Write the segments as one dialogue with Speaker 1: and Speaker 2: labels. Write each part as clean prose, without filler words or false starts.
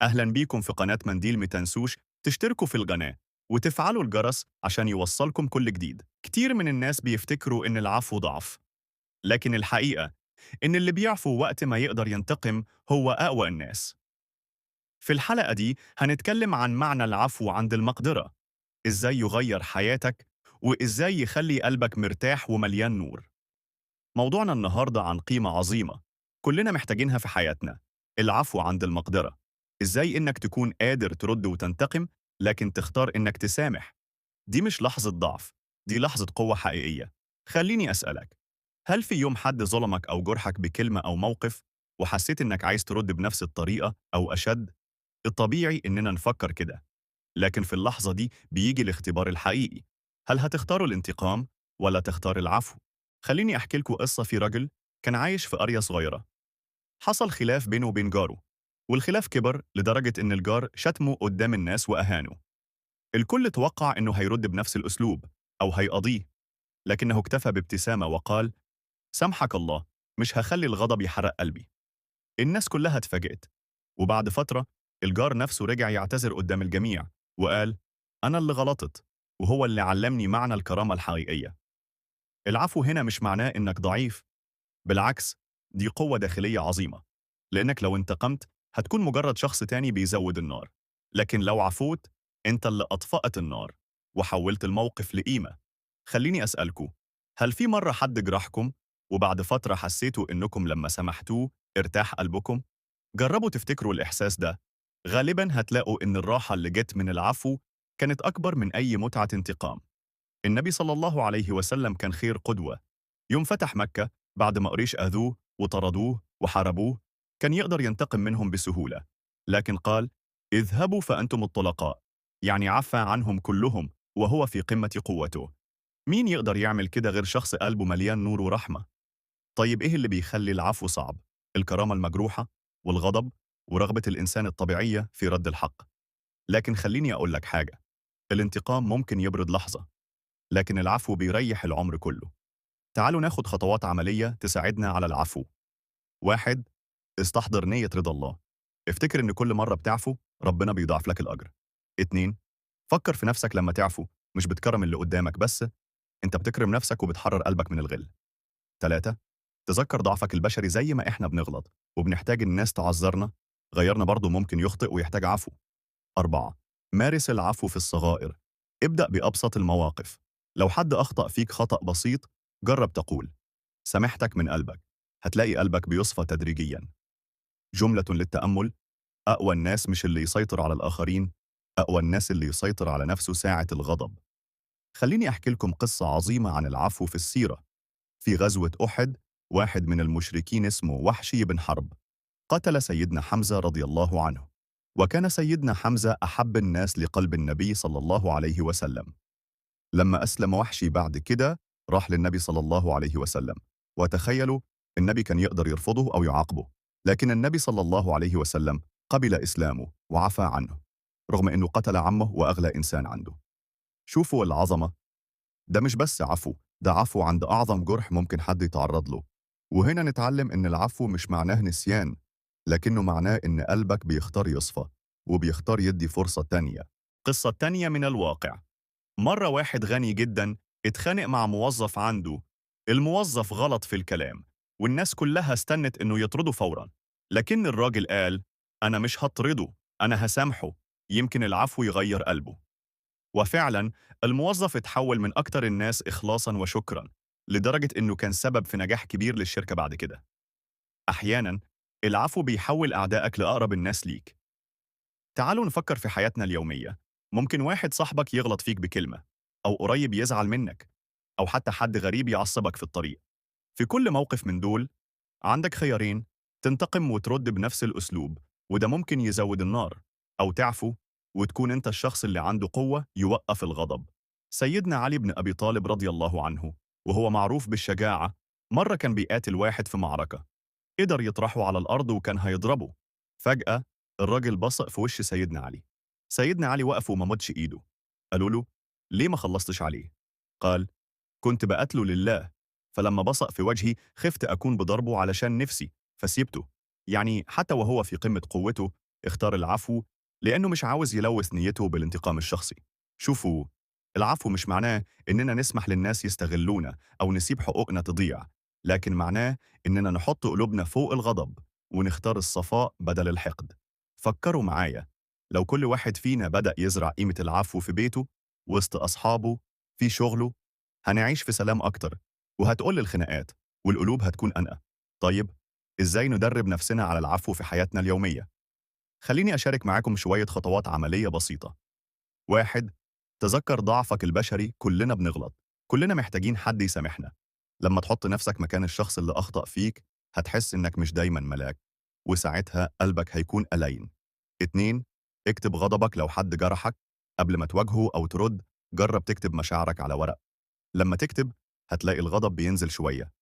Speaker 1: أهلا بيكم في قناة منديل متنسوش تشتركوا في القناة وتفعلوا الجرس عشان يوصلكم كل جديد. كتير من الناس بيفتكروا إن العفو ضعف، لكن الحقيقة إن اللي بيعفو وقت ما يقدر ينتقم هو أقوى الناس. في الحلقة دي هنتكلم عن معنى العفو عند المقدرة، إزاي يغير حياتك وإزاي يخلي قلبك مرتاح ومليان نور. موضوعنا النهاردة عن قيمة عظيمة كلنا محتاجينها في حياتنا: العفو عند المقدرة. إزاي إنك تكون قادر ترد وتنتقم لكن تختار إنك تسامح؟ دي مش لحظة ضعف، دي لحظة قوة حقيقية. خليني أسألك، هل في يوم حد ظلمك أو جرحك بكلمة أو موقف وحسيت إنك عايز ترد بنفس الطريقة أو أشد؟ الطبيعي إننا نفكر كده، لكن في اللحظة دي بيجي الاختبار الحقيقي. هل هتختاروا الانتقام ولا تختار العفو؟ خليني أحكي لكم قصة. في رجل كان عايش في قرية صغيرة، حصل خلاف بينه وبين جاره، والخلاف كبر لدرجة إن الجار شتمه قدام الناس وأهانه. الكل توقع إنه هيرد بنفس الأسلوب أو هيقضيه، لكنه اكتفى بابتسامة وقال: سامحك الله، مش هخلي الغضب يحرق قلبي. الناس كلها اتفاجئت، وبعد فترة الجار نفسه رجع يعتذر قدام الجميع وقال: أنا اللي غلطت، وهو اللي علمني معنى الكرامة الحقيقية. العفو هنا مش معناه إنك ضعيف، بالعكس، دي قوة داخلية عظيمة، لأنك لو انتقمت هتكون مجرد شخص تاني بيزود النار، لكن لو عفوت أنت اللي أطفأت النار وحولت الموقف لقيمة. خليني أسألكوا، هل في مرة حد جرحكم وبعد فترة حسيتوا إنكم لما سامحتوه ارتاح قلبكم؟ جربوا تفتكروا الإحساس ده، غالباً هتلاقوا إن الراحة اللي جت من العفو كانت أكبر من أي متعة انتقام. النبي صلى الله عليه وسلم كان خير قدوة. يوم فتح مكة بعد ما قريش أذوه وطردوه وحاربوه، كان يقدر ينتقم منهم بسهولة، لكن قال: اذهبوا فأنتم الطلقاء، يعني عفى عنهم كلهم وهو في قمة قوته. مين يقدر يعمل كده غير شخص قلبه مليان نور ورحمة؟ طيب إيه اللي بيخلي العفو صعب؟ الكرامة المجروحة والغضب ورغبة الإنسان الطبيعية في رد الحق. لكن خليني أقول لك حاجة، الانتقام ممكن يبرد لحظة، لكن العفو بيريح العمر كله. تعالوا ناخد خطوات عملية تساعدنا على العفو. 1. استحضر نية رضا الله. افتكر إن كل مرة بتعفو ربنا بيضاعف لك الأجر. 2. فكر في نفسك لما تعفو، مش بتكرم اللي قدامك بس، أنت بتكرم نفسك وبتحرر قلبك من الغل. 3. تذكر ضعفك البشري، زي ما إحنا بنغلط وبنحتاج الناس تعذرنا، غيرنا برضه ممكن يخطئ ويحتاج عفو. 4. مارس العفو في الصغائر. ابدأ بأبسط المواقف. لو حد أخطأ فيك خطأ بسيط، جرب تقول: سامحتك من قلبك، هتلاقي قلبك بيصفى تدريجياً. جملة للتأمل: أقوى الناس مش اللي يسيطر على الآخرين، أقوى الناس اللي يسيطر على نفسه ساعة الغضب. خليني أحكي لكم قصة عظيمة عن العفو في السيرة. في غزوة أحد، واحد من المشركين اسمه وحشي بن حرب قتل سيدنا حمزة رضي الله عنه، وكان سيدنا حمزة أحب الناس لقلب النبي صلى الله عليه وسلم. لما أسلم وحشي بعد كده راح للنبي صلى الله عليه وسلم، وتخيلوا، النبي كان يقدر يرفضه أو يعاقبه، لكن النبي صلى الله عليه وسلم قبل إسلامه وعفى عنه، رغم أنه قتل عمه وأغلى إنسان عنده. شوفوا العظمة، ده مش بس عفو، ده عفو عند أعظم جرح ممكن حد يتعرض له. وهنا نتعلم إن العفو مش معناه نسيان، لكنه معناه إن قلبك بيختار يصفى وبيختار يدي فرصة تانية. قصة تانية من الواقع: مرة واحد غني جدا اتخانق مع موظف عنده. الموظف غلط في الكلام، والناس كلها استنت إنه يطرده فورا، لكن الراجل قال: أنا مش هطرده، أنا هسامحه، يمكن العفو يغير قلبه. وفعلا الموظف اتحول من أكتر الناس إخلاصا وشكرا، لدرجة إنه كان سبب في نجاح كبير للشركة بعد كده. أحيانا العفو بيحول أعدائك لأقرب الناس ليك. تعالوا نفكر في حياتنا اليومية. ممكن واحد صاحبك يغلط فيك بكلمة، أو قريب يزعل منك، أو حتى حد غريب يعصبك في الطريق. في كل موقف من دول عندك خيارين: تنتقم وترد بنفس الأسلوب، وده ممكن يزود النار، أو تعفو وتكون أنت الشخص اللي عنده قوة يوقف الغضب. سيدنا علي بن أبي طالب رضي الله عنه، وهو معروف بالشجاعة، مرة كان بيقاتل واحد في معركة، قدر يطرحه على الأرض وكان هيضربه. فجأة الراجل بصق في وش سيدنا علي. سيدنا علي وقف وما مدش إيده. قالوا له: ليه ما خلصتش عليه؟ قال: كنت بقتله لله، فلما بصق في وجهي خفت أكون بضربه علشان نفسي فسيبته. يعني حتى وهو في قمة قوته اختار العفو لأنه مش عاوز يلوث نيته بالانتقام الشخصي. شوفوا، العفو مش معناه إننا نسمح للناس يستغلونا أو نسيب حقوقنا تضيع، لكن معناه إننا نحط قلوبنا فوق الغضب ونختار الصفاء بدل الحقد. فكروا معايا، لو كل واحد فينا بدأ يزرع قيمة العفو في بيته، وسط أصحابه، في شغله، هنعيش في سلام أكتر، وهتقل الخناقات، والقلوب هتكون أنقى. طيب، إزاي ندرب نفسنا على العفو في حياتنا اليومية؟ خليني أشارك معاكم شوية خطوات عملية بسيطة. 1. تذكر ضعفك البشري، كلنا بنغلط، كلنا محتاجين حد يسامحنا. لما تحط نفسك مكان الشخص اللي أخطأ فيك، هتحس إنك مش دايما ملاك، وساعتها قلبك هيكون ألين. 2. اكتب غضبك لو حد جرحك. قبل ما تواجهه أو ترد، جرب تكتب مشاعرك على ورق. لما تكتب، هتلاقي الغضب بينزل شوية،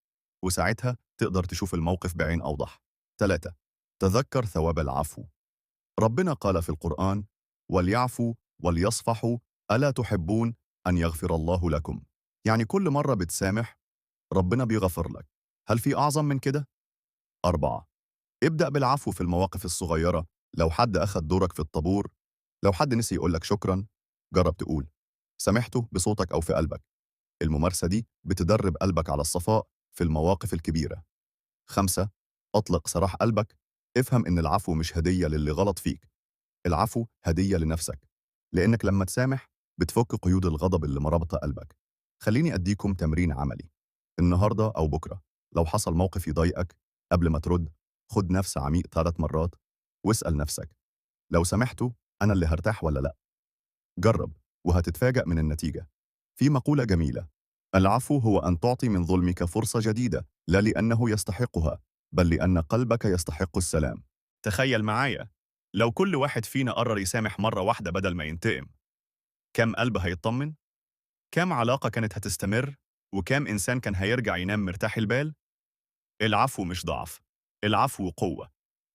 Speaker 1: وساعتها تقدر تشوف الموقف بعين أوضح. 3. تذكر ثواب العفو. ربنا قال في القرآن: وليعفوا وليصفحوا، ألا تحبون أن يغفر الله لكم؟ يعني كل مرة بتسامح، ربنا بيغفر لك. هل في أعظم من كده؟ 4. ابدأ بالعفو في المواقف الصغيرة. لو حد أخذ دورك في الطابور، لو حد نسي يقولك شكرا، جرب تقول سامحته بصوتك أو في قلبك. الممارسة دي بتدرب قلبك على الصفاء في المواقف الكبيرة. 5. أطلق سراح قلبك. افهم إن العفو مش هدية للي غلط فيك، العفو هدية لنفسك، لأنك لما تسامح بتفك قيود الغضب اللي مربطة قلبك. خليني أديكم تمرين عملي. النهاردة أو بكرة، لو حصل موقف يضايقك، قبل ما ترد، خد نفس عميق 3 مرات، واسأل نفسك: لو سامحته، أنا اللي هرتاح ولا لأ؟ جرب، وهتتفاجأ من النتيجة. في مقولة جميلة: العفو هو أن تعطي من ظلمك فرصة جديدة، لا لأنه يستحقها، بل لأن قلبك يستحق السلام. تخيل معايا، لو كل واحد فينا قرر يسامح مرة واحدة بدل ما ينتقم، كم قلب هيطمن؟ كم علاقة كانت هتستمر؟ وكم إنسان كان هيرجع ينام مرتاح البال؟ العفو مش ضعف، العفو قوة.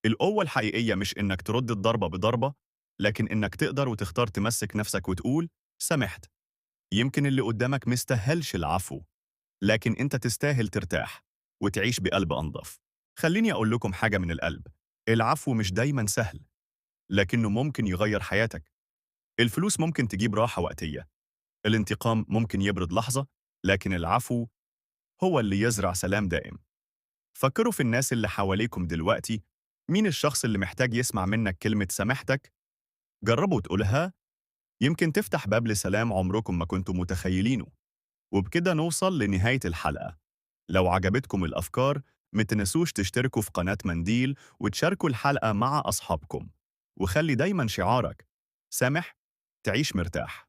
Speaker 1: القوة الحقيقية مش إنك ترد الضربة بضربة، لكن إنك تقدر وتختار تمسك نفسك وتقول سامحت. يمكن اللي قدامك مستاهلش العفو، لكن أنت تستاهل ترتاح وتعيش بقلب أنظف. خليني أقول لكم حاجة من القلب: العفو مش دايما سهل، لكنه ممكن يغير حياتك. الفلوس ممكن تجيب راحة وقتية، الانتقام ممكن يبرد لحظة، لكن العفو هو اللي يزرع سلام دائم. فكروا في الناس اللي حواليكم دلوقتي، مين الشخص اللي محتاج يسمع منك كلمة سامحتك؟ جربوا تقولها، يمكن تفتح باب لسلام عمركم ما كنتم متخيلينه. وبكده نوصل لنهاية الحلقة. لو عجبتكم الأفكار، ما تنسوش تشتركوا في قناة منديل وتشاركوا الحلقة مع أصحابكم. وخلي دايما شعارك: سامح، تعيش مرتاح.